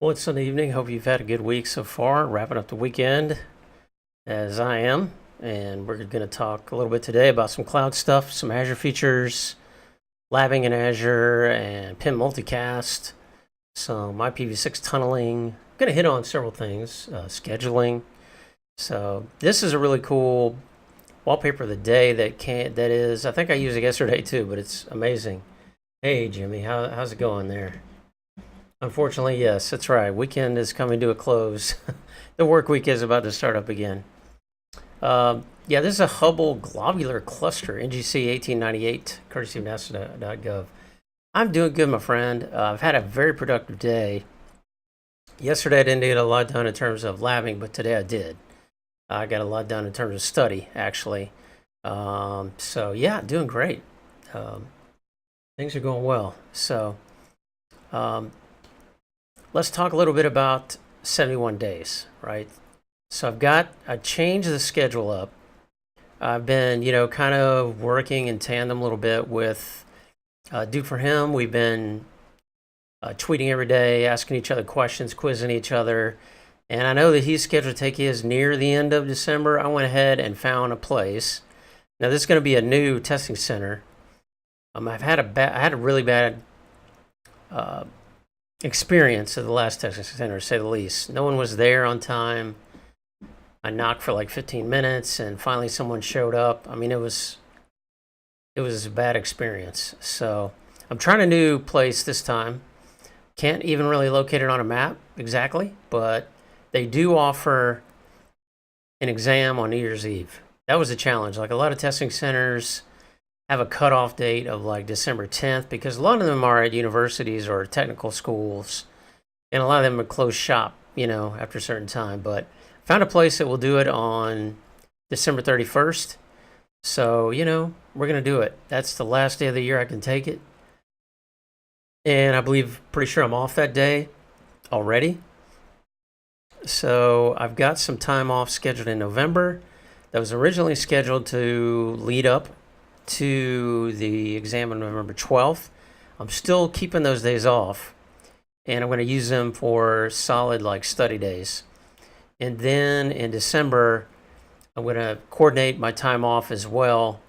Well, it's Sunday evening. Hope you've had a good week so far. Wrapping up the weekend, as I am. And we're going to talk a little bit today about some cloud stuff, some Azure features, labbing in Azure, and PIM multicast, some IPv6 tunneling. I'm going to hit on several things, scheduling. So this is a really cool wallpaper of the day that is, I think I used it yesterday too, but it's amazing. Hey, Jimmy, how's it going there? Unfortunately, yes, that's right. Weekend is coming to a close. The work week is about to start up again. Yeah, this is a Hubble globular cluster, NGC 1898, courtesy of nasa.gov. I'm doing good, my friend. I've had a very productive day. Yesterday, I didn't get a lot done in terms of labbing, but today I did. I got a lot done in terms of study, actually. So, yeah, doing great. Things are going well. So, let's talk a little bit about 71 days, right? So I changed the schedule up. I've been, kind of working in tandem a little bit with Do For Him. We've been tweeting every day, asking each other questions, quizzing each other. And I know that he's scheduled to take his near the end of December. I went ahead and found a place. Now, this is going to be a new testing center. I had a really bad experience of the last testing center, to say the least. No one was there on time. I knocked for like 15 minutes, and finally someone showed up. I mean, it was a bad experience. So I'm trying a new place this time. Can't even really locate it on a map exactly, but they do offer an exam on New Year's Eve. That was a challenge. Like, a lot of testing centers have a cutoff date of like December 10th, because a lot of them are at universities or technical schools, and a lot of them are closed shop, after a certain time. But found a place that will do it on December 31st. So, we're going to do it. That's the last day of the year I can take it. And I believe, pretty sure I'm off that day already. So I've got some time off scheduled in November. That was originally scheduled to lead up to the exam on November 12th. I'm still keeping those days off, and I'm going to use them for solid study days. And then in December, I'm going to coordinate my time off as well.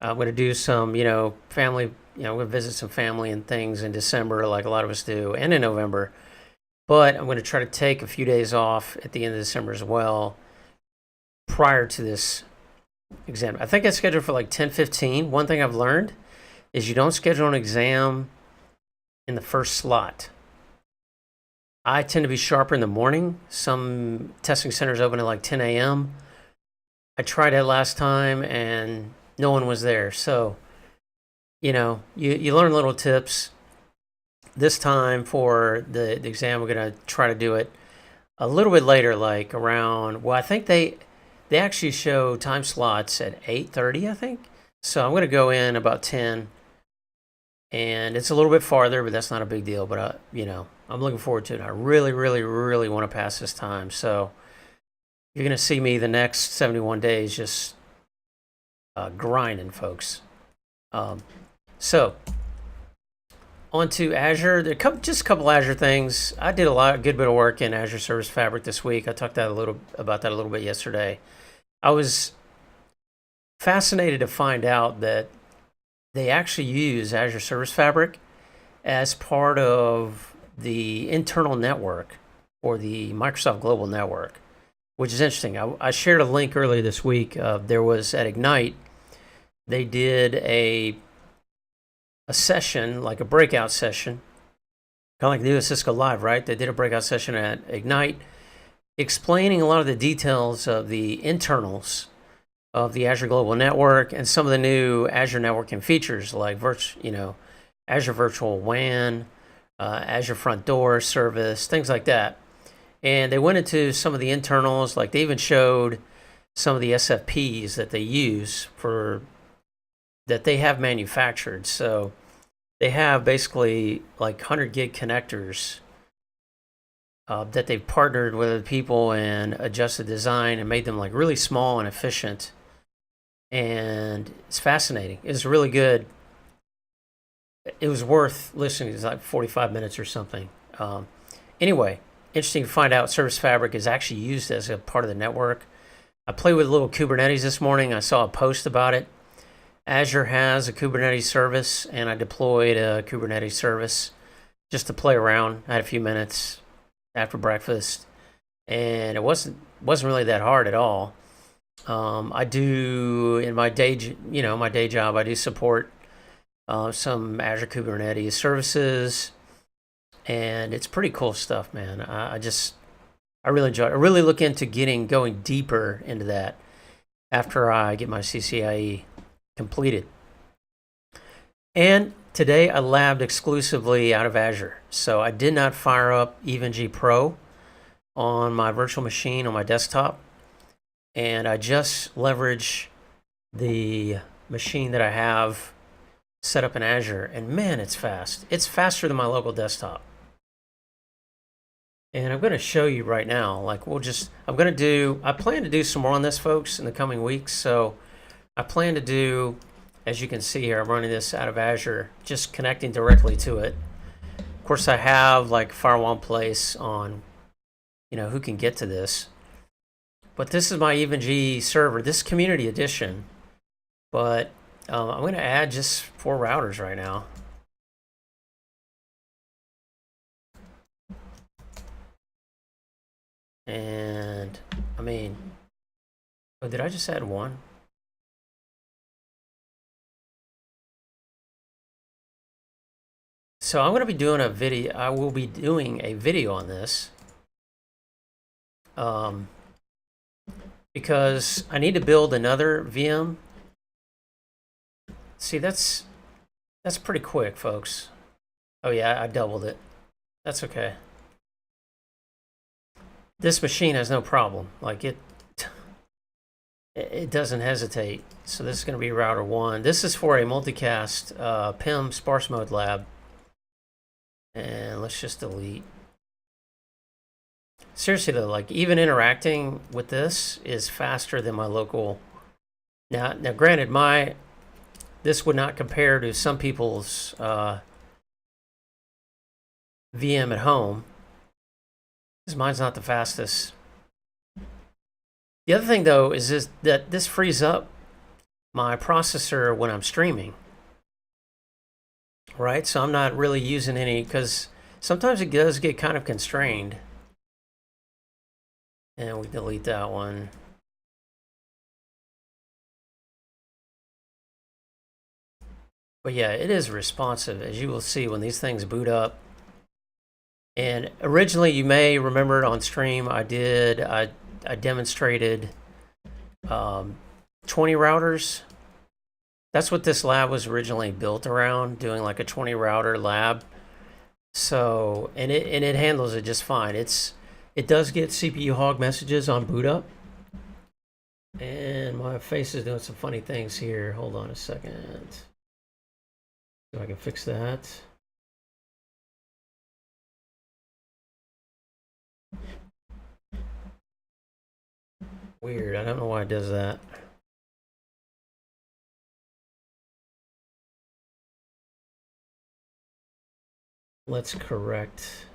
I'm going to do some, family, I'm going to visit some family and things in December, like a lot of us do, and in November. But I'm going to try to take a few days off at the end of December as well, prior to this exam. I think I scheduled for like 10:15. One thing I've learned is you don't schedule an exam in the first slot. I tend to be sharper in the morning. Some testing centers open at like 10 a.m. I tried that last time and no one was there. So, you learn little tips. This time for the exam, we're going to try to do it a little bit later, like around, I think they actually show time slots at 8:30, I think. So I'm going to go in about 10. And it's a little bit farther, but that's not a big deal. But, I'm looking forward to it. I really, really, really want to pass this time. So you're going to see me the next 71 days just grinding, folks. So on to Azure. There are just a couple Azure things. I did a good bit of work in Azure Service Fabric this week. I talked about that a little bit yesterday. I was fascinated to find out that they actually use Azure Service Fabric as part of the internal network for the Microsoft Global Network, which is interesting. I shared a link earlier this week. There was at Ignite, they did a session, like a breakout session, kind of like they do at Cisco Live, right? They did a breakout session at Ignite, explaining a lot of the details of the internals of the Azure Global Network and some of the new Azure networking features, like Azure Virtual WAN, Azure Front Door Service, things like that. And they went into some of the internals, like they even showed some of the SFPs that they use that they have manufactured. So they have basically like 100 gig connectors that they've partnered with other people and adjusted design and made them like really small and efficient. And it's fascinating. It's really good. It was worth listening. It's like 45 minutes or something. Anyway, interesting to find out Service Fabric is actually used as a part of the network. I played with a little Kubernetes this morning. I saw a post about it. Azure has a Kubernetes service, and I deployed a Kubernetes service just to play around. I had a few minutes after breakfast, and it wasn't really that hard at all. I do in my day job, I do support some Azure Kubernetes services, and it's pretty cool stuff, man. I really enjoy it. I really look into going deeper into that after I get my CCIE completed. And today I labbed exclusively out of Azure. So I did not fire up EvenG Pro on my virtual machine on my desktop. And I just leverage the machine that I have set up in Azure. And man, it's fast. It's faster than my local desktop. And I'm going to show you right now, like I plan to do some more on this, folks, in the coming weeks. So I plan to do, as you can see here, I'm running this out of Azure, just connecting directly to it. Of course, I have like firewall in place on, who can get to this. But this is my EvenG server, this community edition. But I'm going to add just 4 routers right now. And did I just add 1? So I'm going to be doing a video. I will be doing a video on this because I need to build another VM. See, that's pretty quick, folks. Oh yeah, I doubled it. That's okay. This machine has no problem. Like it doesn't hesitate. So this is going to be router 1. This is for a multicast PIM sparse mode lab. And let's just delete. Seriously though, like even interacting with this is faster than my local. Now granted, this would not compare to some people's VM at home, because mine's not the fastest. The other thing though is that this frees up my processor when I'm streaming. Right, so I'm not really using any, because sometimes it does get kind of constrained. And we delete that one. But yeah, it is responsive, as you will see when these things boot up. And originally, you may remember on stream, I demonstrated 20 routers. That's what this lab was originally built around, doing like a 20 router lab. So, and it handles it just fine. It does get CPU hog messages on boot up. And my face is doing some funny things here. Hold on a second. So I can fix that. Weird, I don't know why it does that. Let's correct.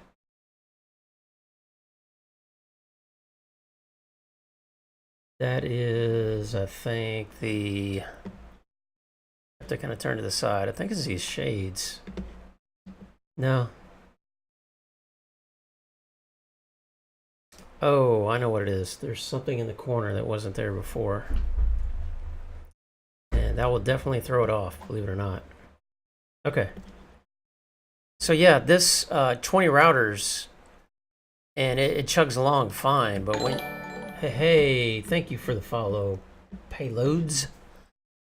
That is, I think, I have to kind of turn to the side. I think it's these shades. No. Oh, I know what it is. There's something in the corner that wasn't there before. And that will definitely throw it off, believe it or not. Okay. So yeah, this 20 routers, and it chugs along fine, but when, hey, thank you for the follow, Payloads.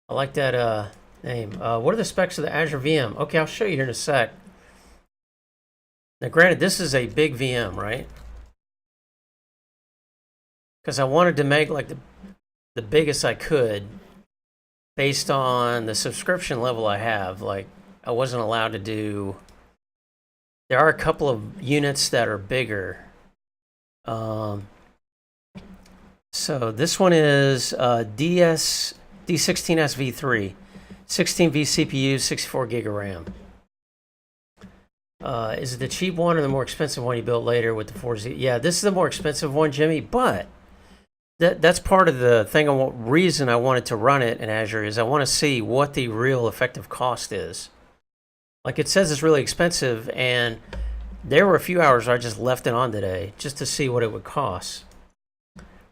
I like that name. What are the specs of the Azure VM? Okay, I'll show you here in a sec. Now granted, this is a big VM, right? Because I wanted to make like the biggest I could based on the subscription level I have. Like I wasn't allowed to do. There are a couple of units that are bigger. So this one is D16SV3, 16V CPU, 64 gig of RAM. Is it the cheap one or the more expensive one you built later with the 4Z? Yeah, this is the more expensive one, Jimmy, but that's part of the thing. Reason I wanted to run it in Azure is I want to see what the real effective cost is. Like it says it's really expensive, and there were a few hours where I just left it on today just to see what it would cost.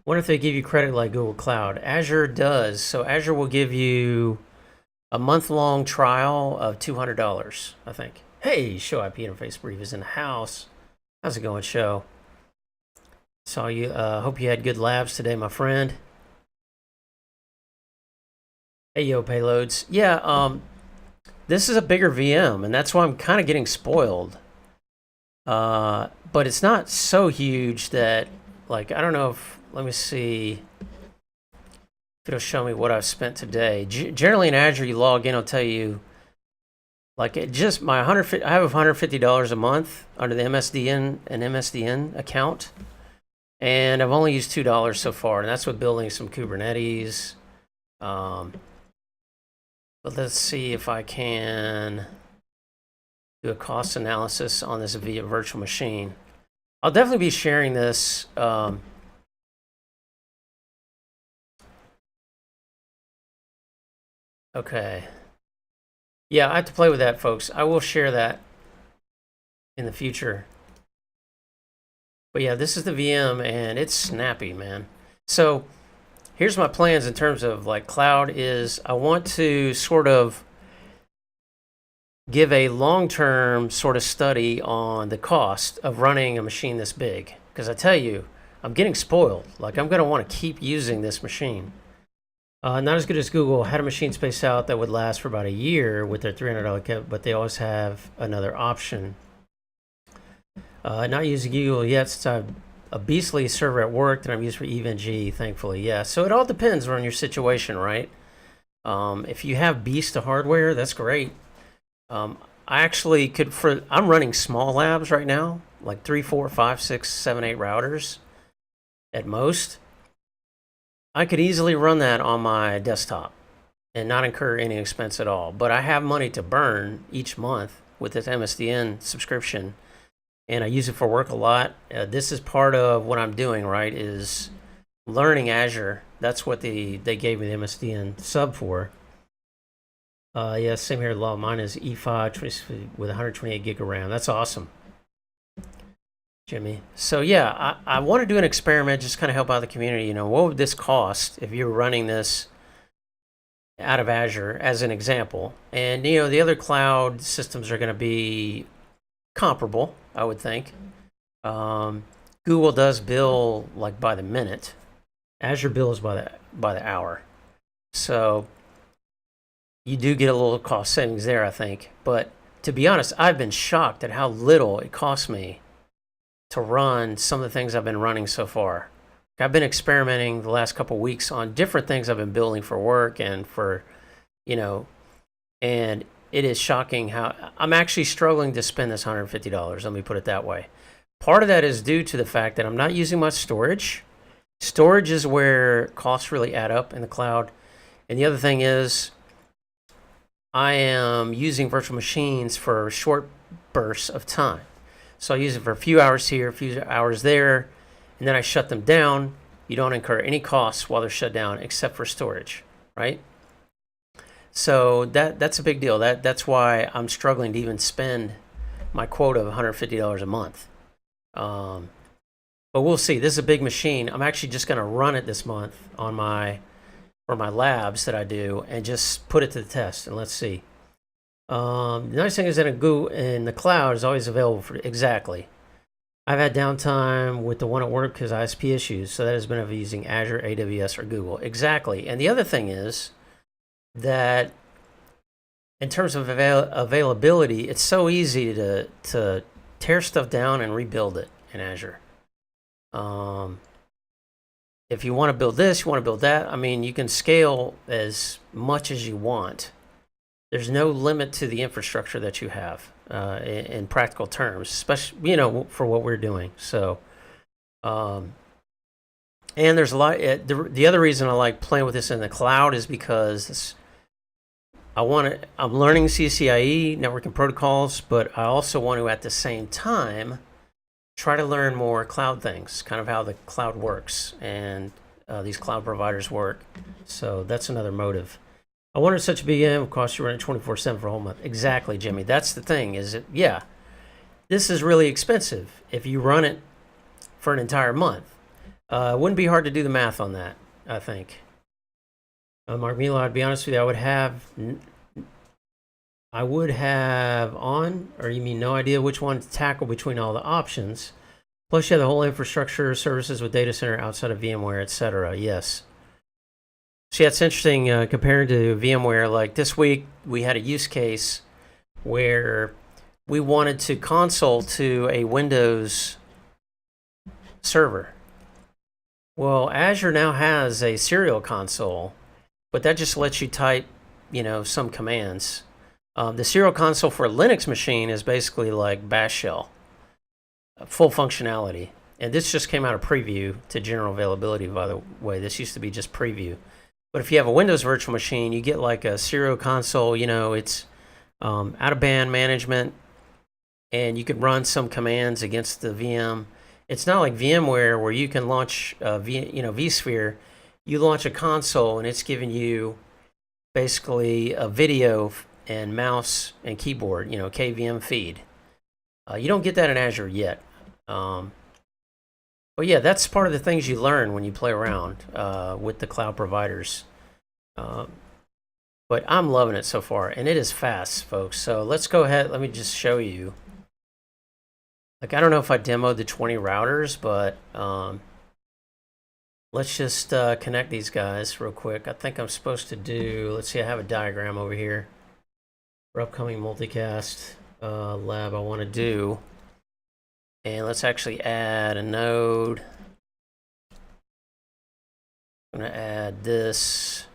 Wonder if they give you credit like Google Cloud. Azure does. So Azure will give you a month-long trial of $200, I think. Hey, Show IP Interface Brief is in the house. How's it going, Show? Saw you. Hope you had good labs today, my friend. Hey, yo, payloads. Yeah, this is a bigger VM, and that's why I'm kind of getting spoiled. But it's not so huge that, like, I don't know if, let me see if it'll show me what I've spent today. Generally in Azure, you log in, it'll tell you, like, it just, I have $150 a month under the MSDN account. And I've only used $2 so far, and that's with building some Kubernetes. But let's see if I can do a cost analysis on this via virtual machine. I'll definitely be sharing this. Okay. Yeah, I have to play with that, folks. I will share that in the future. But yeah, this is the VM, and it's snappy, man. So here's my plans in terms of like cloud is I want to sort of give a long-term sort of study on the cost of running a machine this big. Because I tell you, I'm getting spoiled. Like I'm going to want to keep using this machine. Not as good as Google. Had a machine spaced out that would last for about a year with their $300 kit, but they always have another option. Not using Google yet since I've a beastly server at work that I'm used for EVNG, thankfully. Yeah, so it all depends on your situation, right? If you have beast to hardware, that's great. I actually could, I'm running small labs right now, like 3, 4, 5, 6, 7, 8 routers at most. I could easily run that on my desktop and not incur any expense at all. But I have money to burn each month with this MSDN subscription, and I use it for work a lot. This is part of what I'm doing, right, is learning Azure. That's what they gave me the MSDN sub for. Yeah, same here. Mine is E5 with 128 gig of RAM. That's awesome, Jimmy. So yeah, I want to do an experiment, just kind of help out the community. You know, what would this cost if you're running this out of Azure as an example? And you know, the other cloud systems are going to be comparable, I would think. Google does bill like by the minute. Azure bills by the hour. So you do get a little cost savings there, I think. But to be honest, I've been shocked at how little it costs me to run some of the things I've been running so far. I've been experimenting the last couple of weeks on different things I've been building for work and for, you know, and it is shocking how I'm actually struggling to spend this $150. Let me put it that way. Part of that is due to the fact that I'm not using much storage. Storage is where costs really add up in the cloud. And the other thing is I am using virtual machines for short bursts of time. So I use it for a few hours here, a few hours there, and then I shut them down. You don't incur any costs while they're shut down except for storage, right? So that's a big deal. That's why I'm struggling to even spend my quota of $150 a month. But we'll see. This is a big machine. I'm actually just going to run it this month on my labs that I do and just put it to the test, and let's see. The nice thing is that in the cloud is always available for exactly. I've had downtime with the one at work because ISP issues, so that has been of using Azure, AWS, or Google. Exactly. And the other thing is that in terms of availability, it's so easy to tear stuff down and rebuild it in Azure. If you want to build this, you want to build that, I mean, you can scale as much as you want. There's no limit to the infrastructure that you have in practical terms, especially, you know, for what we're doing. So, and there's a lot. The other reason I like playing with this in the cloud is because I'm learning CCIE, networking protocols, but I also want to at the same time try to learn more cloud things, kind of how the cloud works and these cloud providers work. So that's another motive. I wonder if such a VM will cost you running 24/7 for a whole month. Exactly, Jimmy. That's the thing. Yeah, this is really expensive if you run it for an entire month. It wouldn't be hard to do the math on that, I think. Mark Milo, I'd be honest with you, I would have on, or you mean no idea which one to tackle between all the options. Plus, you have the whole infrastructure services with data center outside of VMware, etc. Yes. So yeah, it's interesting compared to VMware. Like this week, we had a use case where we wanted to console to a Windows server. Well, Azure now has a serial console, but that just lets you type, some commands. The serial console for a Linux machine is basically like Bash shell, full functionality. And this just came out of preview to general availability, by the way. This used to be just preview. But if you have a Windows virtual machine, you get like a serial console. It's out-of-band management, and you can run some commands against the VM. It's not like VMware where you can launch vSphere. You launch a console, and it's giving you basically a video and mouse and keyboard, KVM feed. You don't get that in Azure yet. But yeah, that's part of the things you learn when you play around with the cloud providers. But I'm loving it so far, and it is fast, folks. So let's go ahead. Let me just show you. Like, I don't know if I demoed the 20 routers, but let's just connect these guys real quick. I think I'm supposed to do, let's see, I have a diagram over here for upcoming multicast lab I want to do. And let's actually add a node. I'm going to add this,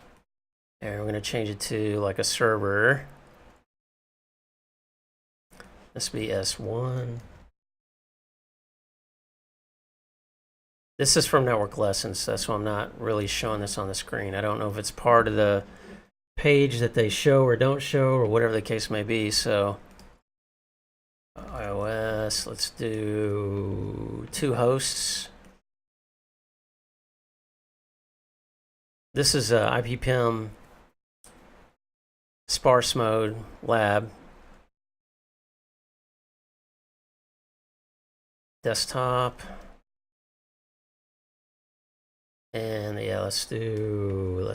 and we're going to change it to like a server. This will be S1. This is from Network Lessons. That's why I'm not really showing this on the screen. I don't know if it's part of the page that they show or don't show or whatever the case may be. So iOS, let's do 2 hosts. This is IPPIM sparse mode lab. Desktop. And yeah, let's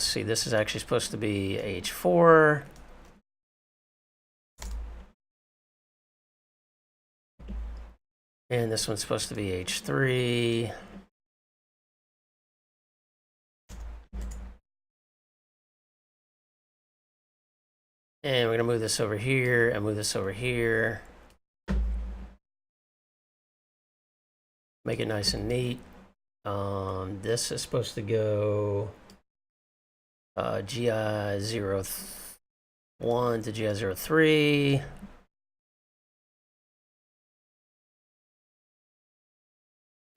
see, this is actually supposed to be H4. And this one's supposed to be H3. And we're going to move this over here and move this over here. Make it nice and neat. This is supposed to go GI01 to GI03.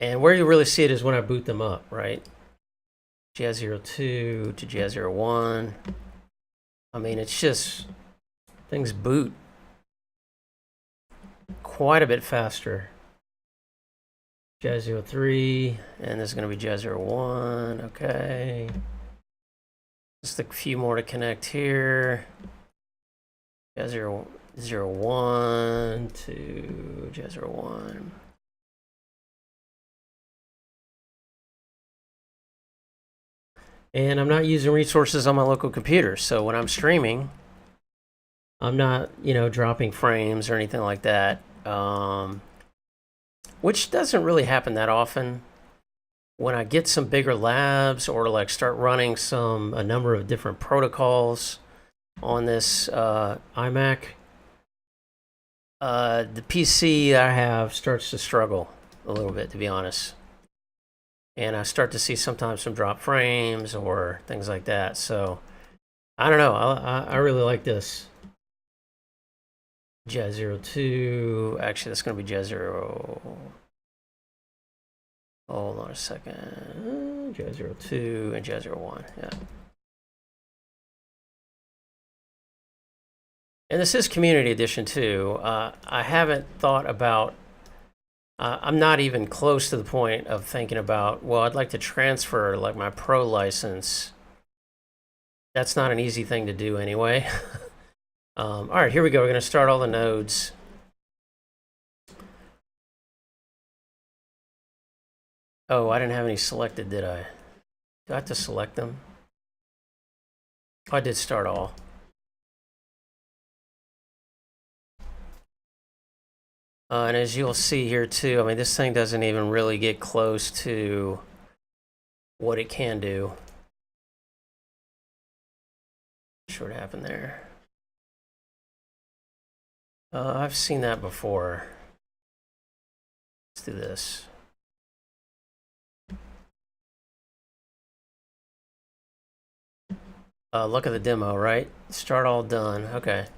And where you really see it is when I boot them up, right? GI02 to GI01. I mean, it's just, things boot quite a bit faster. GI03, and this is going to be GI01, okay. Just a few more to connect here. GI01 to GI01. And I'm not using resources on my local computer, so when I'm streaming, I'm not, dropping frames or anything like that. Which doesn't really happen that often. When I get some bigger labs or like start running a number of different protocols on this iMac, the PC I have starts to struggle a little bit, to be honest. And I start to see sometimes some drop frames or things like that. So I don't know. I really like this. GI02. Actually, that's going to be GI0. Hold on a second. GI02 and GI01. Yeah. And this is Community Edition too. I haven't thought about, I'm not even close to the point of thinking about, well, I'd like to transfer like my Pro license. That's not an easy thing to do anyway. All right, here we go. We're going to start all the nodes. Oh, I didn't have any selected, did I? Do I have to select them? Oh, I did start all. And as you'll see here too, I mean, this thing doesn't even really get close to what it can do. Not sure what happened there. I've seen that before. Let's do this. Look at the demo, right? Start all done. Okay.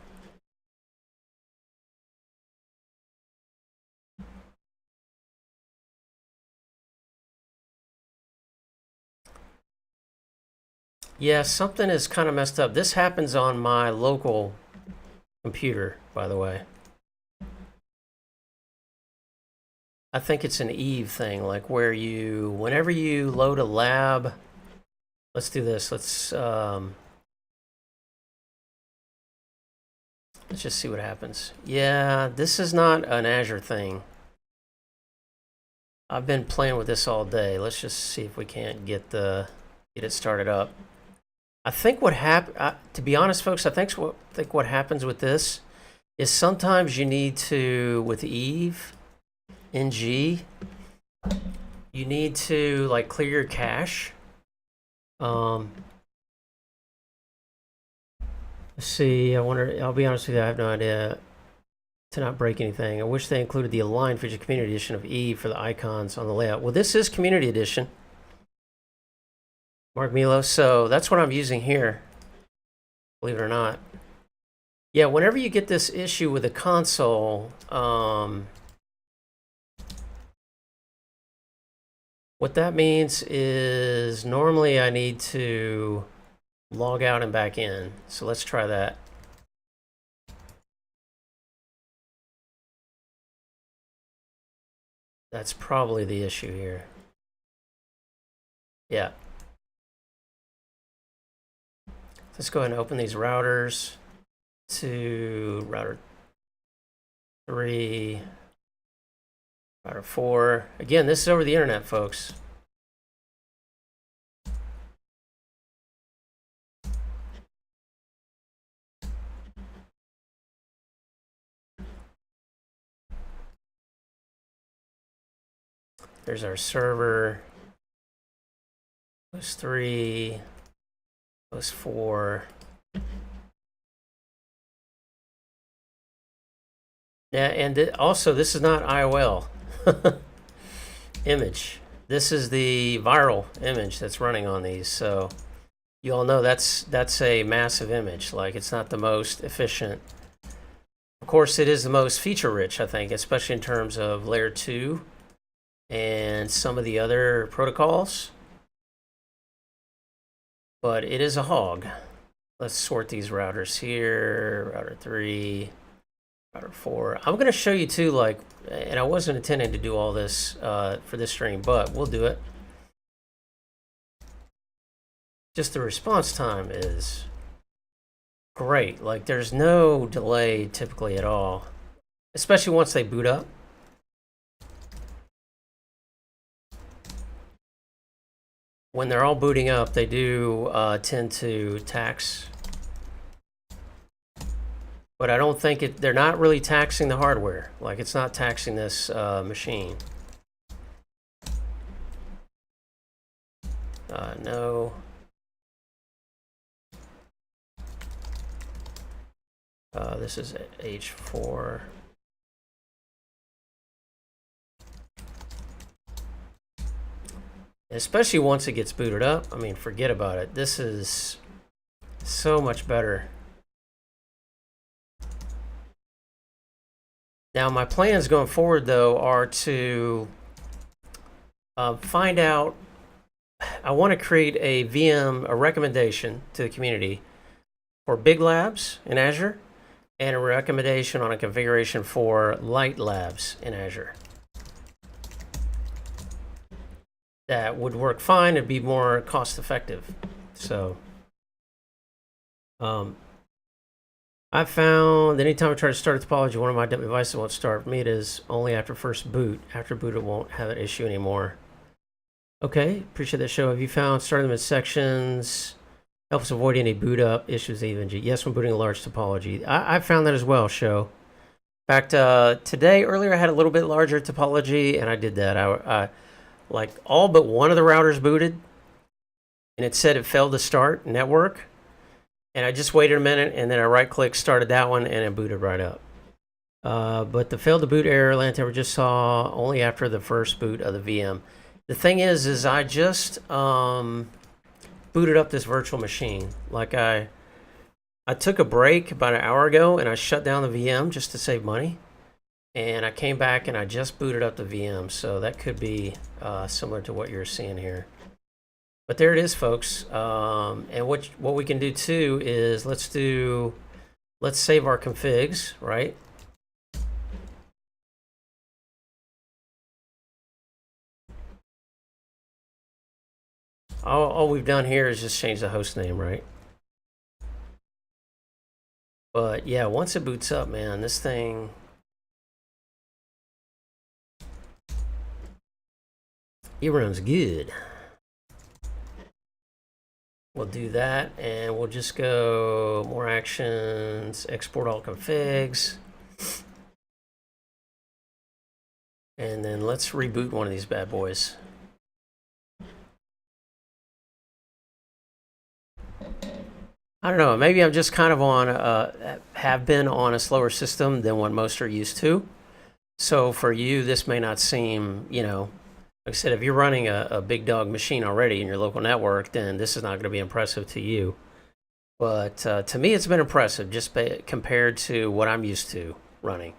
Yeah, something is kind of messed up. This happens on my local computer, by the way. I think it's an Eve thing, like where you, whenever you load a lab, let's do this. Let's just see what happens. Yeah, this is not an Azure thing. I've been playing with this all day. Let's just see if we can't get it started up. I think what to be honest, folks, I think what happens with this is sometimes you need to, with Eve, NG, you need to like clear your cache. Let's see, I wonder, I'll be honest with you, I have no idea. To not break anything. I wish they included the Align feature Community Edition of Eve for the icons on the layout. Well, this is Community Edition. Mark Milo, so that's what I'm using here, believe it or not. Yeah, whenever you get this issue with the console, what that means is normally I need to log out and back in. So let's try that. That's probably the issue here. Yeah. Let's go ahead and open these routers to router 3, router 4. Again, this is over the internet, folks. There's our server. Host 3, host 4. Yeah, and also this is not IOL image. This is the viral image that's running on these. So you all know that's a massive image. Like, it's not the most efficient. Of course, it is the most feature-rich, I think, especially in terms of layer 2 and some of the other protocols. But it is a hog. Let's sort these routers here. Router 3, router 4. I'm going to show you too, like, and I wasn't intending to do all this for this stream, but we'll do it. Just the response time is great. Like, there's no delay typically at all, especially once they boot up. When they're all booting up, they do tend to tax. But I don't think they're not really taxing the hardware. Like, it's not taxing this machine. No. This is H4. Especially once it gets booted up, I mean, forget about it. This is so much better. Now, my plans going forward, though, are to find out. I want to create a VM, a recommendation to the community for big labs in Azure and a recommendation on a configuration for Light Labs in Azure. That would work fine. It'd be more cost effective. So I found anytime I try to start a topology, one of my devices won't start. For me, it is only after first boot. After boot, it won't have an issue anymore. Okay, appreciate that show. Have you found starting them in sections helps avoid any boot up issues even? Yes, when booting a large topology. I found that as well, show. In fact, earlier I had a little bit larger topology, and I did that. I like all but one of the routers booted, and it said it failed to start network. And I just waited a minute, and then I right-clicked, started that one, and it booted right up. But the failed to boot error, Lantern just saw only after the first boot of the VM. The thing is I just booted up this virtual machine. Like I took a break about an hour ago, and I shut down the VM just to save money. And I came back, and I just booted up the VM. So that could be similar to what you're seeing here. But there it is, folks. And what we can do too is let's save our configs, right? All we've done here is just change the host name, right? But yeah, once it boots up, man, this thing, it runs good. We'll do that, and we'll just go more actions, export all configs. And then let's reboot one of these bad boys. I don't know, maybe I'm just kind of on, have been on a slower system than what most are used to. So for you, this may not seem, like I said, if you're running a big dog machine already in your local network, then this is not going to be impressive to you. But to me, it's been impressive just compared to what I'm used to running.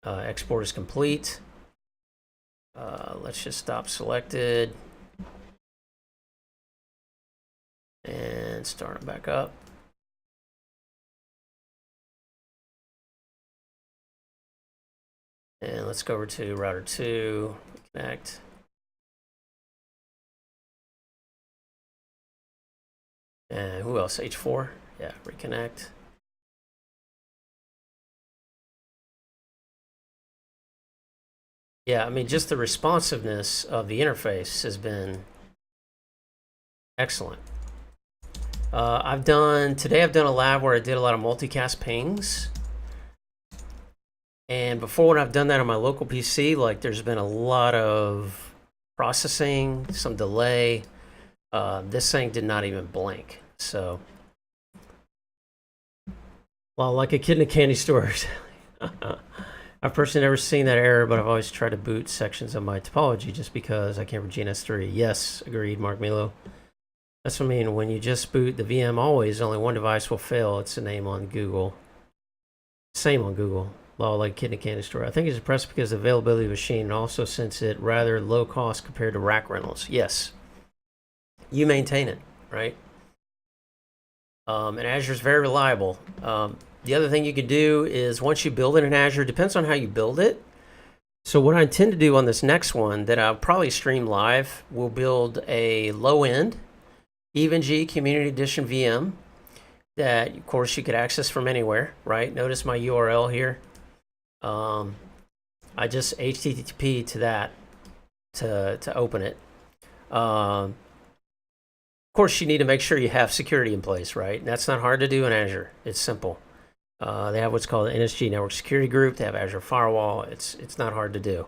Export is complete. Let's just stop selected. And start it back up. And let's go over to router 2, connect. And who else? H4? Yeah, reconnect. Yeah, I mean, just the responsiveness of the interface has been excellent. Today I've done a lab where I did a lot of multicast pings. And before, when I've done that on my local PC, like there's been a lot of processing, some delay. This thing did not even blink. So, well, like a kid in a candy store. I've personally never seen that error, but I've always tried to boot sections of my topology just because I came from GNS3. Yes, agreed, Mark Milo. That's what I mean. When you just boot the VM, always only one device will fail. It's the name on Google. Same on Google. Law like a kid in a candy store. I think it's impressive because of the availability of the machine, and also since it rather low cost compared to rack rentals. Yes, you maintain it, right? And Azure is very reliable. The other thing you could do is once you build it in Azure, depends on how you build it. So what I intend to do on this next one that I'll probably stream live, we'll build a low-end EVE-NG Community Edition VM that, of course, you could access from anywhere, right? Notice my URL here. I just HTTP to that to open it. Of course, you need to make sure you have security in place, right? And that's not hard to do in Azure. It's simple. They have what's called the NSG Network Security Group. They have Azure Firewall. It's not hard to do.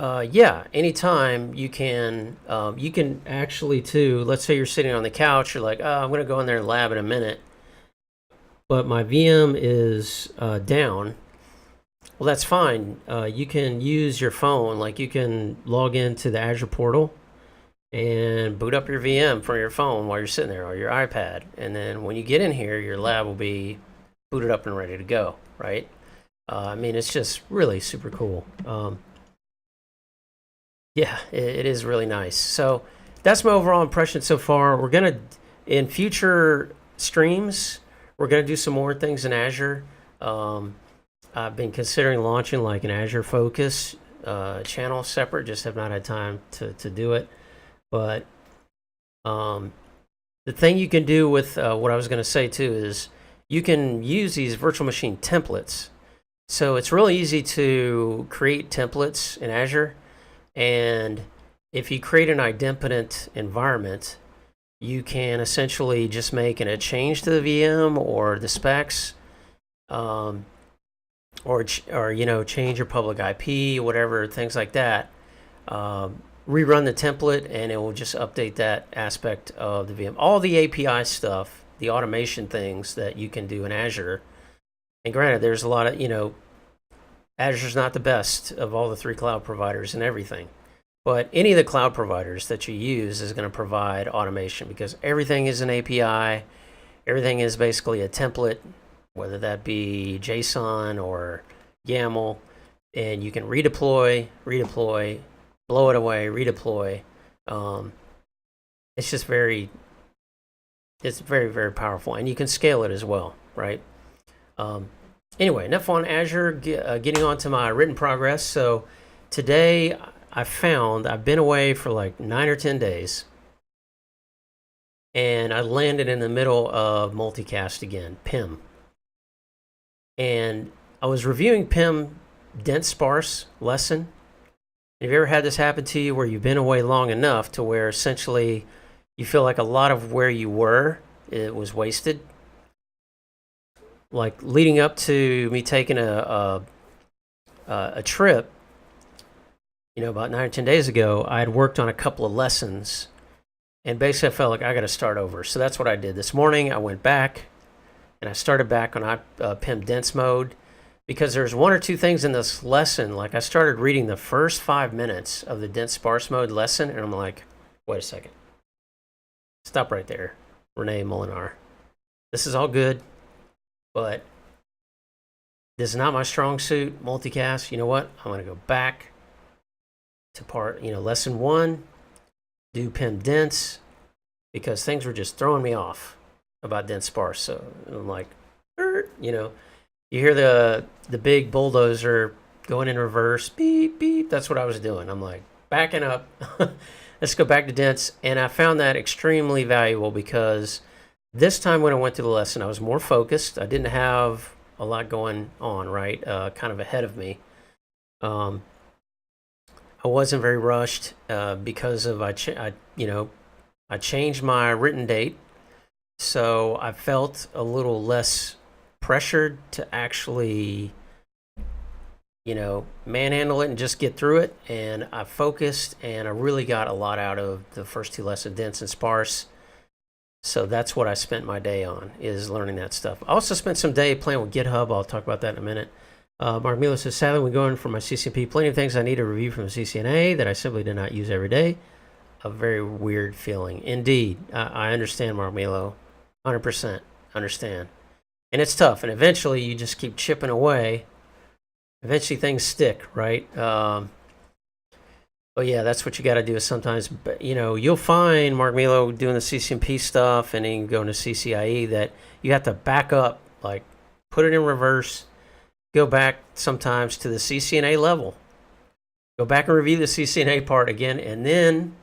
Yeah, anytime you can actually too. Let's say you're sitting on the couch. You're like, oh, I'm gonna go in there and lab in a minute, but my VM is down. Well, that's fine. You can use your phone. Like you can log into the Azure portal and boot up your VM from your phone while you're sitting there, or your iPad. And then when you get in here, your lab will be booted up and ready to go, right? I mean, it's just really super cool. Yeah, it is really nice. So that's my overall impression so far. We're going to, in future streams, We're going to do some more things in Azure. I've been considering launching like an Azure Focus channel separate, just have not had time to do it. But the thing you can do with what I was going to say too is you can use these virtual machine templates. So it's really easy to create templates in Azure. And if you create an idempotent environment, you can essentially just make a change to the VM or the specs, or you know, change your public IP, whatever, things like that. Rerun the template, and it will just update that aspect of the VM. All the API stuff, the automation things that you can do in Azure. And granted, there's a lot of, you know, Azure's not the best of all the 3 cloud providers and everything. But any of the cloud providers that you use is going to provide automation, because everything is an API. Everything is basically a template, whether that be JSON or YAML, and you can redeploy, blow it away, redeploy. It's just very, very powerful, and you can scale it as well, right? Anyway, enough on Azure. Getting on to my written progress. So today I've been away for like 9 or 10 days, and I landed in the middle of multicast again, PIM. And I was reviewing PIM dense-sparse lesson. Have you ever had this happen to you where you've been away long enough to where essentially you feel like a lot of where you were, it was wasted? Like leading up to me taking a trip, you know, about 9 or 10 days ago, I had worked on a couple of lessons, and basically I felt like I got to start over. So that's what I did. This morning I went back and I started back on PIM dense mode, because there's 1 or 2 things in this lesson. Like I started reading the first 5 minutes of the dense sparse mode lesson, and I'm like, wait a second. Stop right there, Renee Molinar. This is all good, but this is not my strong suit, multicast. You know what? I'm going to go back to lesson 1, do PIM dense, because things were just throwing me off about dense sparse. So I'm like, you know, you hear the big bulldozer going in reverse, beep, beep. That's what I was doing. I'm like, backing up. Let's go back to dense. And I found that extremely valuable, because this time when I went through the lesson, I was more focused. I didn't have a lot going on, right? Kind of ahead of me. I wasn't very rushed because of I changed my written date, so I felt a little less pressured to actually, you know, manhandle it and just get through it. And I focused, and I really got a lot out of the first 2 lessons, dense and sparse. So that's what I spent my day on, is learning that stuff. I also spent some day playing with GitHub. I'll talk about that in a minute. Mark Milo says, sadly, when going for my CCNP, plenty of things I need to review from the CCNA that I simply did not use every day. A very weird feeling. Indeed, I understand, Mark Milo. 100% understand. And it's tough, and eventually you just keep chipping away. Eventually things stick, right? But yeah, that's what you got to do. Is sometimes, you know, you'll find, Mark Milo, doing the CCNP stuff and then going to CCIE, that you have to back up, like put it in reverse, go back sometimes to the CCNA level, go back and review the CCNA part again, and then,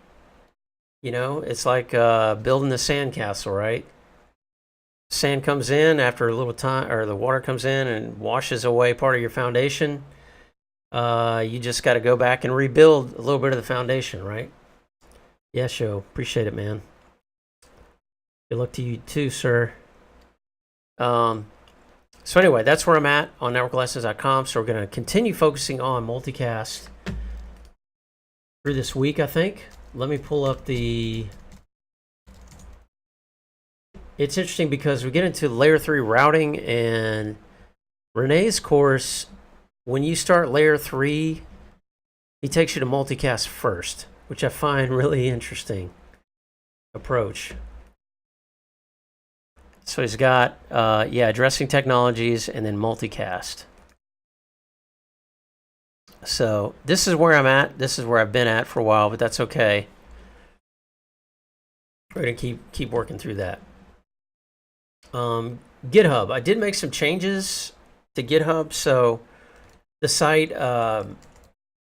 you know, it's like building the sandcastle, right? Sand comes in after a little time, or the water comes in and washes away part of your foundation. You just got to go back and rebuild a little bit of the foundation, right? Yeah, Joe. Appreciate it, man. Good luck to you too, sir. So anyway, that's where I'm at on networklessons.com. So we're going to continue focusing on multicast through this week, I think. Let me pull up the... It's interesting because we get into layer 3 routing, and Renee's course, when you start layer 3, he takes you to multicast first, which I find really interesting approach. So he's got, addressing technologies and then multicast. So this is where I'm at. This is where I've been at for a while, but that's okay. We're going to keep working through that. GitHub. I did make some changes to GitHub, so the site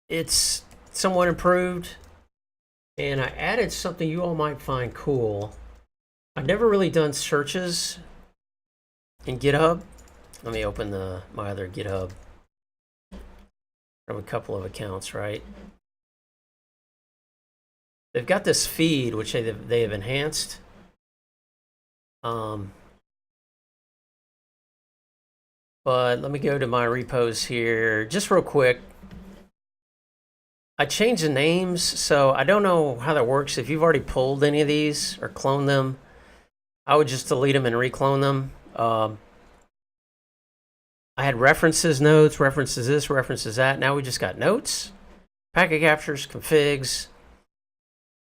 it's somewhat improved, and I added something you all might find cool. I've never really done searches in GitHub. Let me open my other GitHub. I have a couple of accounts, right? They've got this feed which they have enhanced. But let me go to my repos here just real quick. I changed the names, so I don't know how that works. If you've already pulled any of these or cloned them, I would just delete them and reclone them. I had references notes, references this, references that. Now we just got notes, packet captures, configs,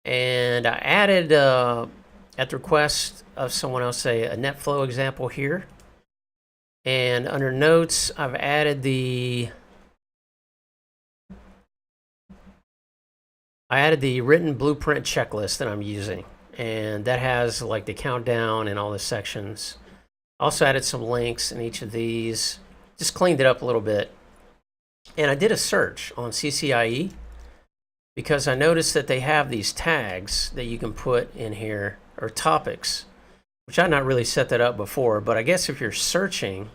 and I added, at the request of someone else, a NetFlow example here. And under notes, I've added the written blueprint checklist that I'm using, and that has like the countdown and all the sections. Also added some links in each of these, just cleaned it up a little bit. And I did a search on CCIE because I noticed that they have these tags that you can put in here, or topics, which I'd not really set that up before, but I guess if you're searching,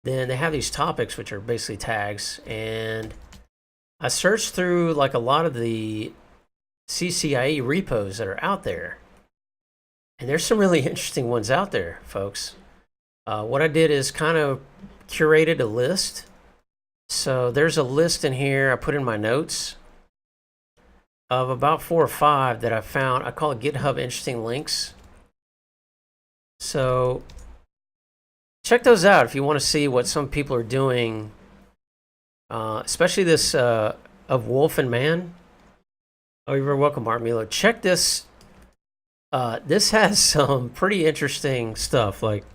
then they have these topics which are basically tags. And I searched through like a lot of the CCIE repos that are out there, and there's some really interesting ones out there, folks. What I did is kind of curated a list. So there's a list in here I put in my notes of about 4 or 5 that I found. I call it GitHub interesting links. So check those out if you want to see what some people are doing, especially this of Wolf and Man. Oh, you're very welcome, Art Milo. Check this. This has some pretty interesting stuff. Like,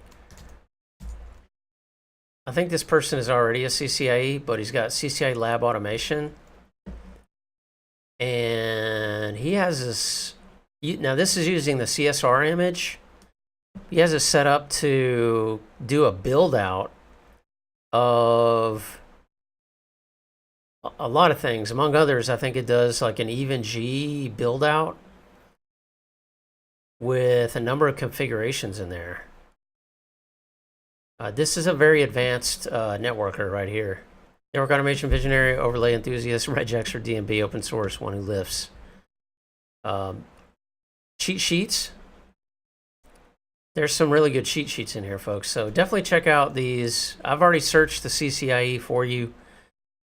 I think this person is already a CCIE, but he's got CCIE lab automation. And he has this, now this is using the CSR image. He has it set up to do a build out of a lot of things. Among others, I think it does like an even G build out with a number of configurations in there. This is a very advanced networker right here. Network automation visionary, overlay enthusiast, regex or DMB, open source, one who lifts. Cheat sheets. There's some really good cheat sheets in here, folks. So definitely check out these. I've already searched the CCIE for you.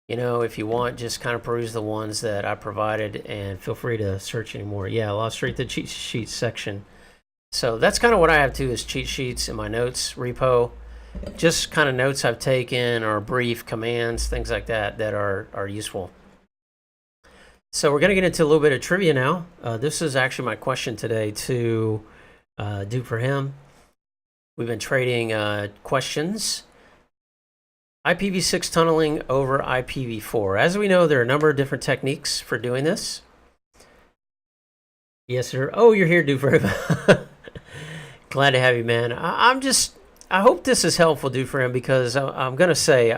You know, if you want, just kind of peruse the ones that I provided, and feel free to search anymore. Yeah, I'll straight to the cheat sheets section. So that's kind of what I have too, is cheat sheets in my notes repo. Just kind of notes I've taken, or brief commands, things like that that are useful. So we're going to get into a little bit of trivia now. This is actually my question today to do for him. We've been trading questions. IPv6 tunneling over IPv4. As we know, there are a number of different techniques for doing this. Yes, sir. Oh, you're here, Dufresne. Glad to have you, man. I hope this is helpful, Dufresne, because I'm going to say,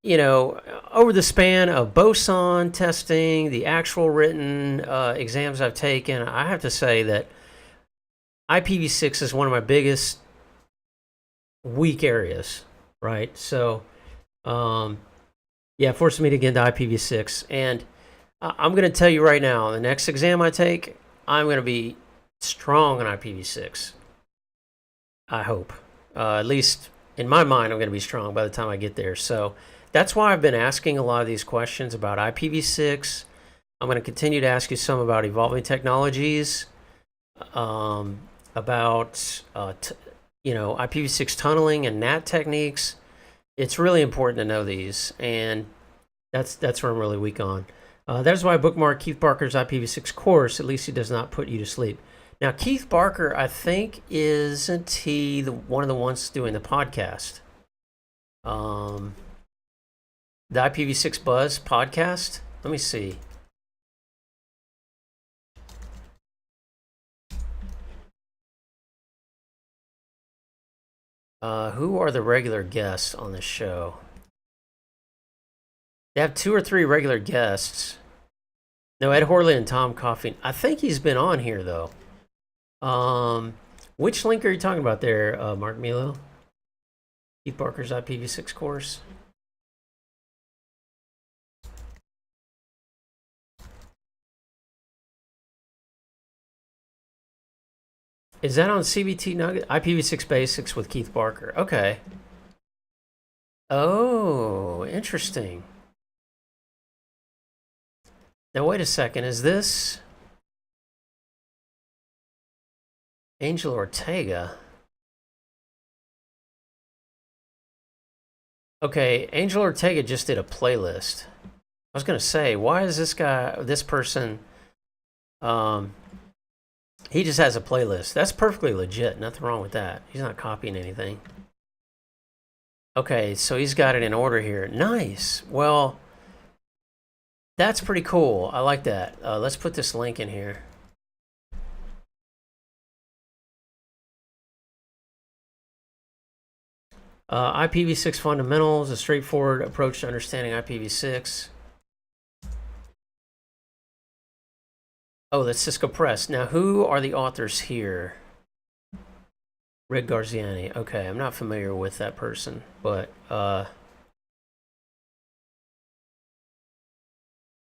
you know, over the span of boson testing, the actual written exams I've taken, I have to say that IPv6 is one of my biggest weak areas, right? So, yeah, forced me to get into IPv6. And I'm going to tell you right now, the next exam I take, I'm going to be strong on IPv6. I hope. At least in my mind, I'm going to be strong by the time I get there. So that's why I've been asking a lot of these questions about IPv6. I'm going to continue to ask you some about evolving technologies, about you know, IPv6 tunneling and NAT techniques. It's really important to know these, and that's where I'm really weak on. That's why I bookmarked Keith Barker's IPv6 course. At least he does not put you to sleep. Now, Keith Barker, I think, isn't he one of the ones doing the podcast? The IPv6 Buzz podcast? Let me see. Who are the regular guests on this show? They have 2 or 3 regular guests. No, Ed Horley and Tom Coffey. I think he's been on here though. Which link are you talking about there, Mark Milo? Keith Barker's IPv6 course. Is that on CBT Nugget? IPv6 Basics with Keith Barker. Okay. Oh, interesting. Now, wait a second. Is this Angel Ortega? Okay, Angel Ortega just did a playlist. I was going to say, why is this person, he just has a playlist. That's perfectly legit. Nothing wrong with that. He's not copying anything. Okay, so he's got it in order here. Nice. Well, that's pretty cool. I like that. Let's put this link in here. IPv6 fundamentals, a straightforward approach to understanding IPv6. Oh, that's Cisco Press. Now, who are the authors here? Rick Garziani. Okay, I'm not familiar with that person, but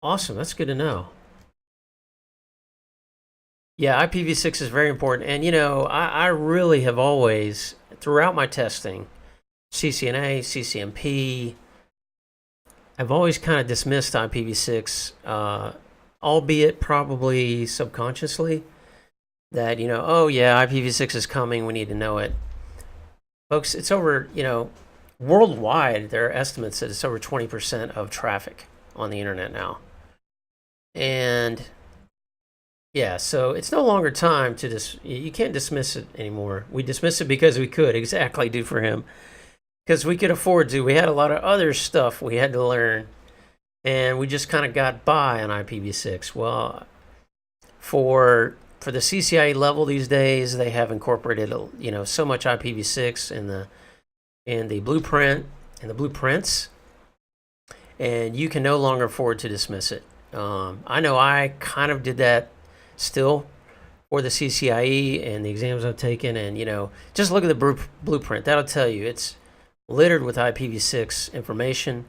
awesome. That's good to know. Yeah, IPv6 is very important. And, you know, I really have always, throughout my testing, CCNA, CCNP, I've always kind of dismissed IPv6, albeit probably subconsciously, that, you know, oh yeah, IPv6 is coming, we need to know it. Folks, it's over, you know, worldwide, there are estimates that it's over 20% of traffic on the internet now. And yeah, so it's no longer time to you can't dismiss it anymore. We dismiss it because we could, exactly, do for him. Because we could afford to. We had a lot of other stuff we had to learn, and we just kind of got by on IPv6. Well, for the CCIE level these days, they have incorporated, you know, so much IPv6 in the blueprint and the blueprints, and you can no longer afford to dismiss it. I know I kind of did that still for the CCIE and the exams I've taken, and, you know, just look at the blueprint. That'll tell you it's littered with IPv6 information.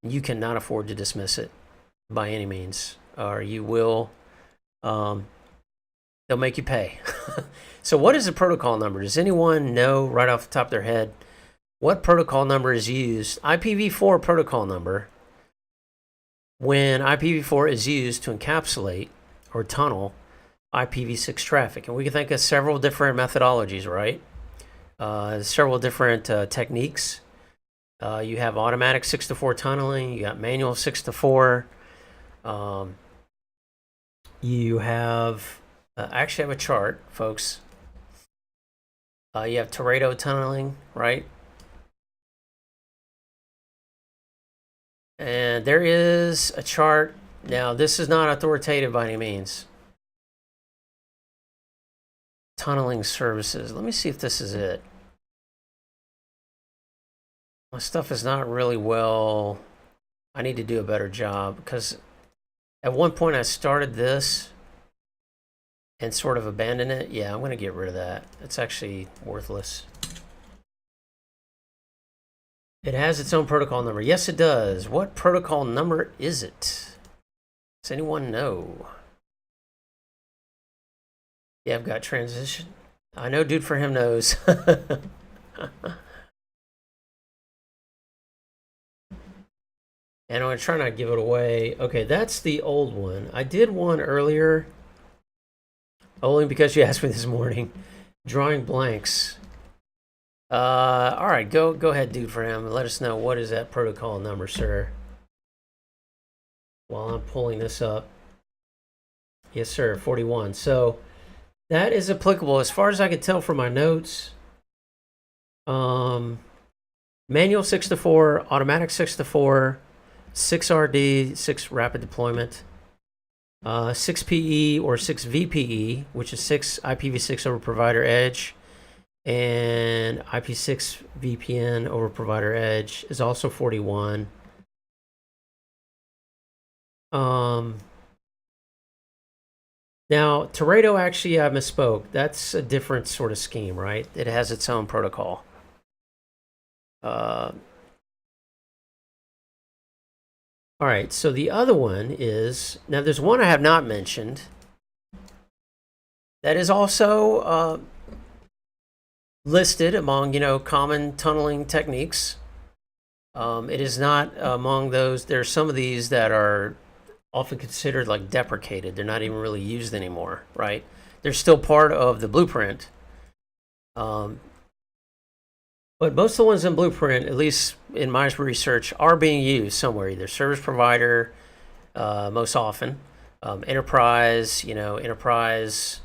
You cannot afford to dismiss it by any means, or you will, they'll make you pay. So what is the protocol number? Does anyone know right off the top of their head what protocol number is used? IPv4 protocol number, when IPv4 is used to encapsulate or tunnel IPv6 traffic. And we can think of several different methodologies, right? Several different techniques. You have automatic 6-to-4 tunneling. You got manual 6-to-4. You have I actually have a chart, folks. You have Teredo tunneling, right? And there is a chart. Now, this is not authoritative by any means. Tunneling services. Let me see if this is it. My stuff is not really well. I need to do a better job, because at one point I started this and sort of abandoned it. Yeah, I'm going to get rid of that. It's actually worthless. It has its own protocol number. Yes, it does. What protocol number is it? Does anyone know? Yeah, I've got transition. I know Dude for Him knows. And I'm going to try not to give it away. Okay, that's the old one. I did one earlier, only because you asked me this morning. Drawing blanks. All right, go ahead, Dude for Him, and let us know what is that protocol number, sir. While I'm pulling this up. Yes, sir, 41. So that is applicable as far as I can tell from my notes. Manual 6-to-4, automatic 6-to-4, 6RD, 6 rapid deployment, 6PE or 6VPE, which is 6 IPv6 over provider edge, And IP6 VPN over provider edge is also 41. Now, Teredo, actually, I misspoke. That's a different sort of scheme, right? It has its own protocol. All right, so the other one is, now there's one I have not mentioned that is also listed among, common tunneling techniques. It is not among those. There's some of these that are often considered like deprecated. They're not even really used anymore, right? They're still part of the blueprint. But most of the ones in blueprint, at least in my research, are being used somewhere, either service provider, most often, enterprise, enterprise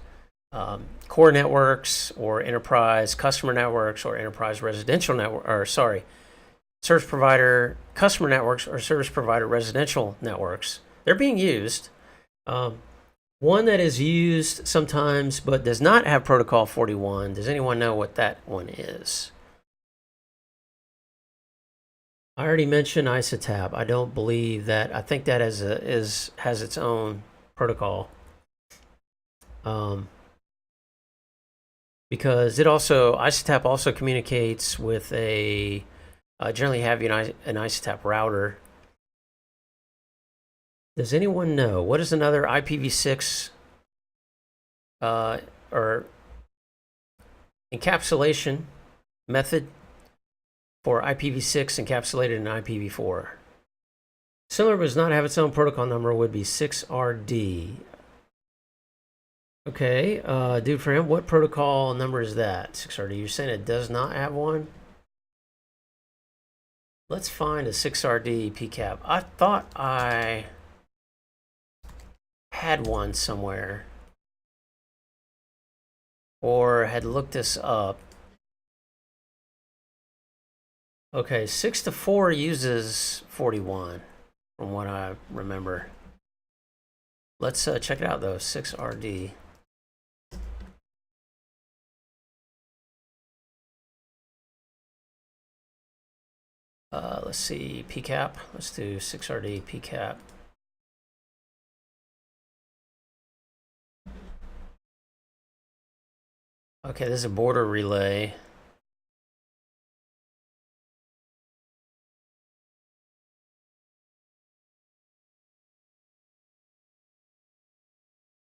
core networks, or enterprise customer networks, or enterprise residential network, or sorry, service provider customer networks, or service provider residential networks. They're being used. One that is used sometimes but does not have protocol 41. Does anyone know what that one is? I already mentioned IsoTap. I don't believe that. I think that has its own protocol. Because IsoTap also communicates with generally have an IsoTap router. Does anyone know what is another IPv6 or encapsulation method for IPv6 encapsulated in IPv4? Similar but does not have its own protocol number would be 6RD. Okay, dude, for him, what protocol number is that? 6RD. You're saying it does not have one? Let's find a 6RD PCAP. I thought I had one somewhere, or had looked this up. Okay, 6 to 4 uses 41, from what I remember. Let's check it out though. 6RD. Let's see, PCAP. Let's do 6RD PCAP. Okay, this is a border relay.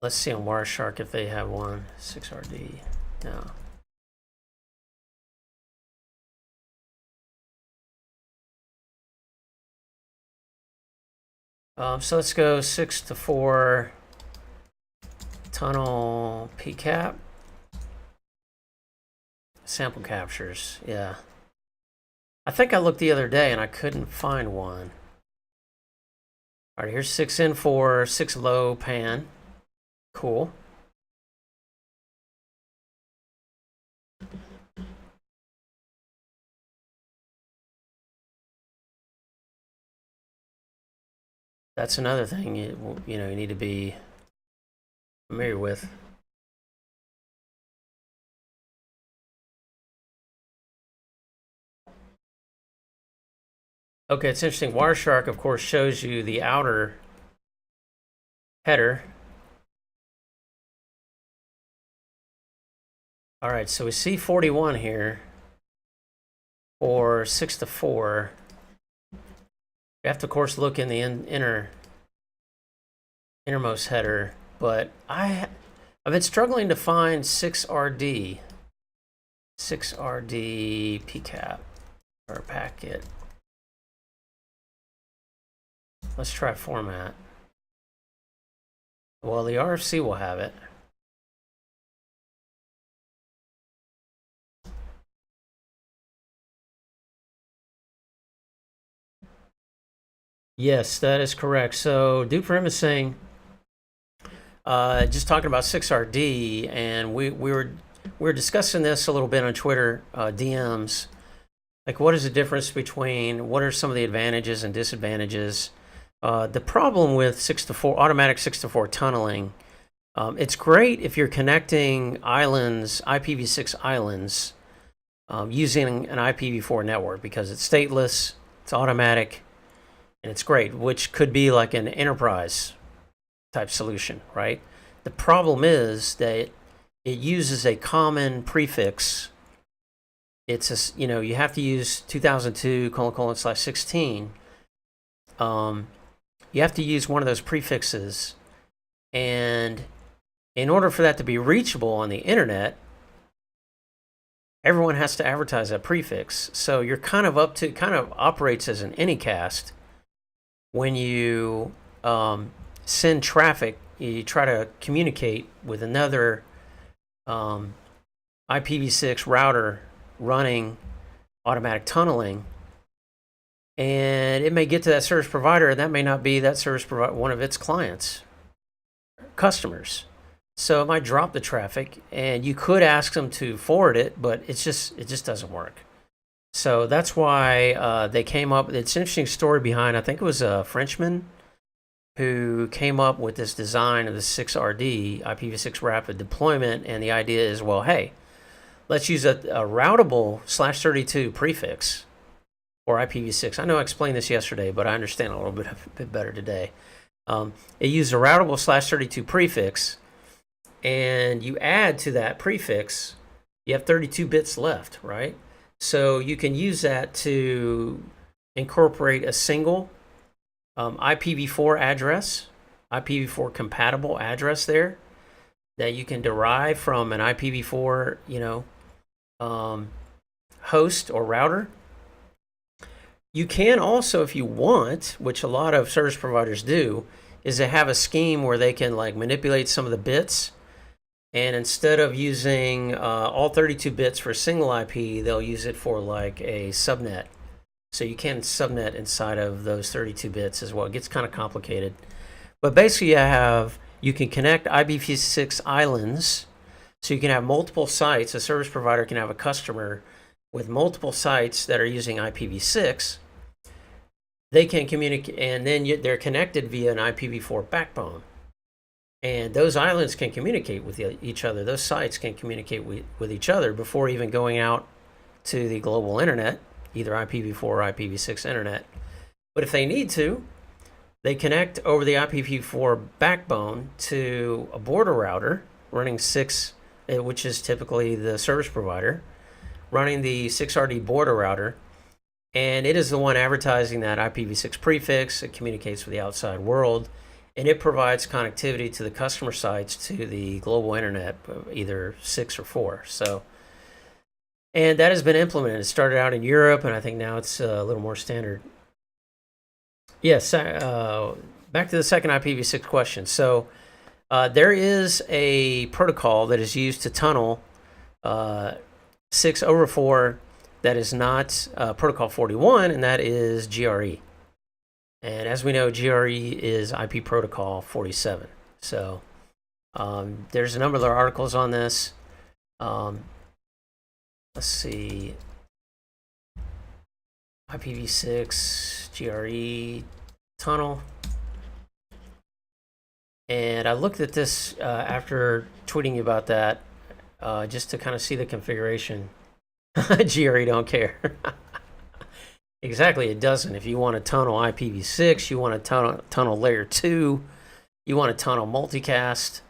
Let's see on Wireshark if they have one. 6RD. No. So let's go 6 to 4 tunnel PCAP. Sample captures, yeah. I think I looked the other day and I couldn't find one. All right, here's 6N4, 6 low pan. Cool. That's another thing you need to be familiar with. Okay, it's interesting. Wireshark, of course, shows you the outer header. All right, so we see 41 here, or 6 to 4. You have to, of course, look in the innermost header, but I've been struggling to find 6RD PCAP or packet. Let's try format. Well, the RFC will have it. Yes, that is correct. So Duke for him is saying, just talking about 6RD, and we were discussing this a little bit on Twitter DMs. Like, what is the difference between, what are some of the advantages and disadvantages? The problem with 6 to 4 automatic 6 to 4 tunneling, it's great if you're connecting islands, IPv6 islands, using an IPv4 network because it's stateless, it's automatic, and it's great, which could be like an enterprise type solution, right? The problem is that it uses a common prefix. It's a, you have to use 2002:/16. You have to use one of those prefixes, and in order for that to be reachable on the internet, everyone has to advertise that prefix. So you're kind of operates as an anycast. When you send traffic, you try to communicate with another IPv6 router running automatic tunneling, and it may get to that service provider, and that may not be that service provider, one of its clients, customers. So it might drop the traffic, and you could ask them to forward it, but it just doesn't work. So that's why they came up. It's an interesting story behind. I think it was a Frenchman who came up with this design of the 6RD IPv6 rapid deployment, and the idea is, well, hey, let's use a routable /32 prefix or IPv6. I know I explained this yesterday, but I understand a little bit better today. It used a routable /32 prefix, and you add to that prefix, you have 32 bits left, right? So you can use that to incorporate a single IPv4 address, IPv4 compatible address there that you can derive from an IPv4, host or router. You can also, if you want, which a lot of service providers do, is to have a scheme where they can like manipulate some of the bits, and instead of using all 32 bits for a single IP, they'll use it for like a subnet. So you can subnet inside of those 32 bits as well. It gets kind of complicated, but basically you can connect IPv6 islands, so you can have multiple sites. A service provider can have a customer with multiple sites that are using IPv6. They can communicate, and then they're connected via an IPv4 backbone. And those islands can communicate with each other. Those sites can communicate with each other before even going out to the global internet, either IPv4 or IPv6 internet. But if they need to, they connect over the IPv4 backbone to a border router running 6, which is typically the service provider, running the 6RD border router. And it is the one advertising that IPv6 prefix. It communicates with the outside world, and it provides connectivity to the customer sites to the global internet, either 6 or 4. So, and that has been implemented. It started out in Europe, and I think now it's a little more standard. Yes, back to the second IPv6 question. So there is a protocol that is used to tunnel 6/4 that is not protocol 41, and that is GRE. And as we know, GRE is IP protocol 47. So there's a number of articles on this. Let's see. IPv6 GRE tunnel. And I looked at this after tweeting you about that, just to kind of see the configuration. GRE don't care. Exactly, it doesn't. If you want to tunnel IPv6, you want to tunnel layer 2, you want to tunnel multicast,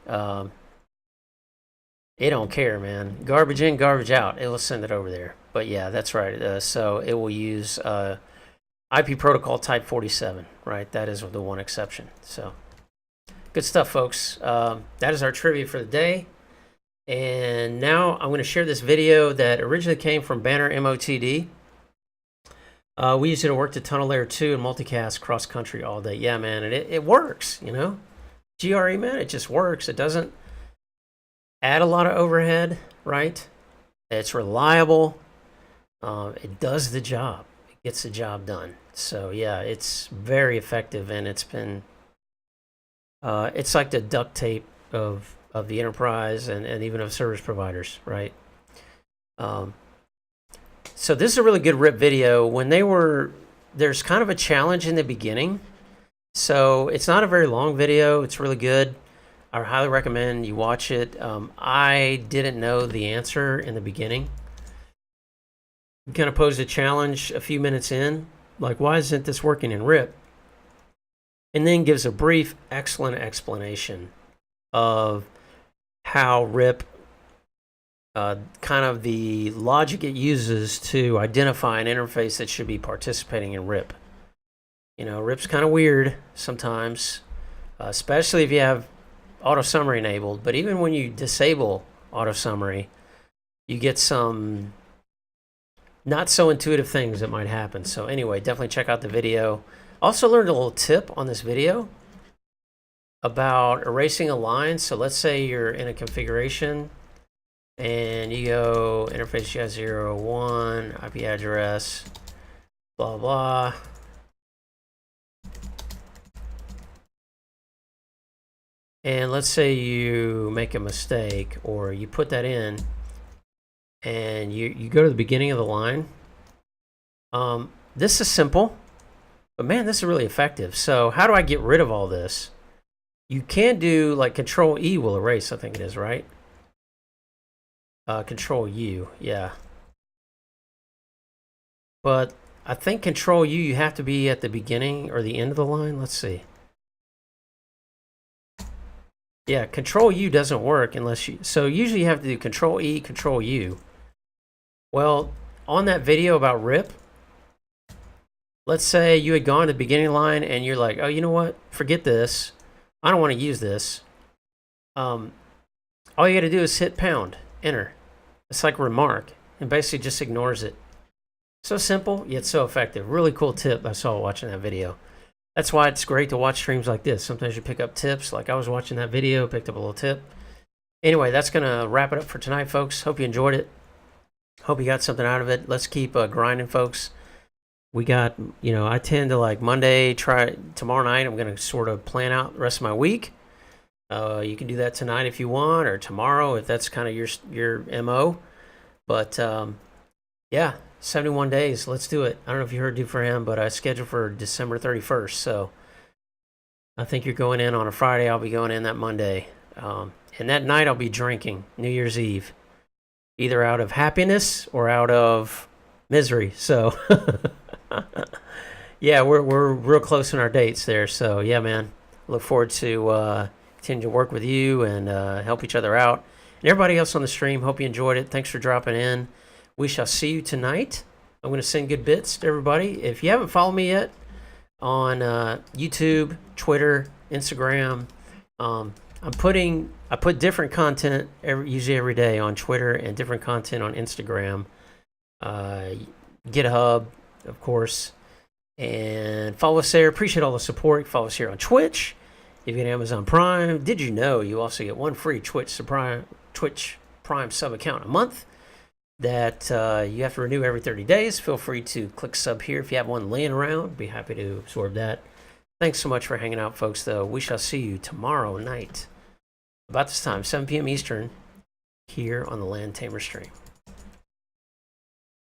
it don't care, man. Garbage in, garbage out. It will send it over there. But yeah, that's right. So it will use IP protocol type 47, right? That is the one exception. So good stuff, folks. That is our trivia for the day. And now I'm going to share this video that originally came from Banner MOTD. We used it to work to tunnel layer 2 and multicast cross country all day. Yeah, man, and it works, GRE, man, it just works. It doesn't add a lot of overhead, right? It's reliable. It does the job. It gets the job done. So yeah, it's very effective, and it's been it's like the duct tape of the enterprise and even of service providers, right? So this is a really good RIP video. There's kind of a challenge in the beginning. So it's not a very long video. It's really good. I highly recommend you watch it. I didn't know the answer in the beginning. You kind of posed a challenge a few minutes in, like, why isn't this working in RIP? And then gives a brief, excellent explanation of how RIP, kind of the logic it uses to identify an interface that should be participating in RIP. You know, RIP's kind of weird sometimes, especially if you have auto summary enabled. But even when you disable auto summary, you get some not so intuitive things that might happen. So anyway, definitely check out the video. Also learned a little tip on this video about erasing a line. So let's say you're in a configuration and you go interface you have 0, 1, IP address, blah, blah. And let's say you make a mistake or you put that in and you go to the beginning of the line. This is simple, but man, this is really effective. So how do I get rid of all this? You can do like Control E will erase, I think it is, right? Control U, yeah. But I think Control U, you have to be at the beginning or the end of the line. Let's see. Yeah, Control U doesn't work unless you, so usually you have to do Control E, Control U. Well, on that video about RIP, let's say you had gone to the beginning line and you're like, oh, you know what? Forget this. I don't want to use this. All you got to do is hit pound, enter. It's like remark, and basically just ignores it. So simple, yet so effective. Really cool tip I saw watching that video. That's why it's great to watch streams like this. Sometimes you pick up tips, like I was watching that video, picked up a little tip. Anyway, that's going to wrap it up for tonight, folks. Hope you enjoyed it. Hope you got something out of it. Let's keep grinding, folks. We got, you know, I tend to like Monday, try tomorrow night. I'm going to sort of plan out the rest of my week. You can do that tonight if you want, or tomorrow if that's kind of your MO. But yeah, 71 days. Let's do it. I don't know if you heard Do For Him, but I scheduled for December 31st. So I think you're going in on a Friday. I'll be going in that Monday. And that night I'll be drinking New Year's Eve, either out of happiness or out of misery. So yeah, we're real close in our dates there. So yeah, man, look forward to continue to work with you and help each other out. And everybody else on the stream, hope you enjoyed it. Thanks for dropping in. We shall see you tonight. I'm going to send good bits to everybody. If you haven't followed me yet on YouTube, Twitter, Instagram, I put different content usually every day on Twitter and different content on Instagram, GitHub, of course. And follow us there. Appreciate all the support. Follow us here on Twitch. If you get Amazon Prime, did you know you also get one free Twitch Prime sub account a month that you have to renew every 30 days. Feel free to click sub here if you have one laying around. Be happy to absorb that. Thanks so much for hanging out, folks, though. We shall see you tomorrow night, about this time, 7 p.m. Eastern, here on the Land Tamer stream.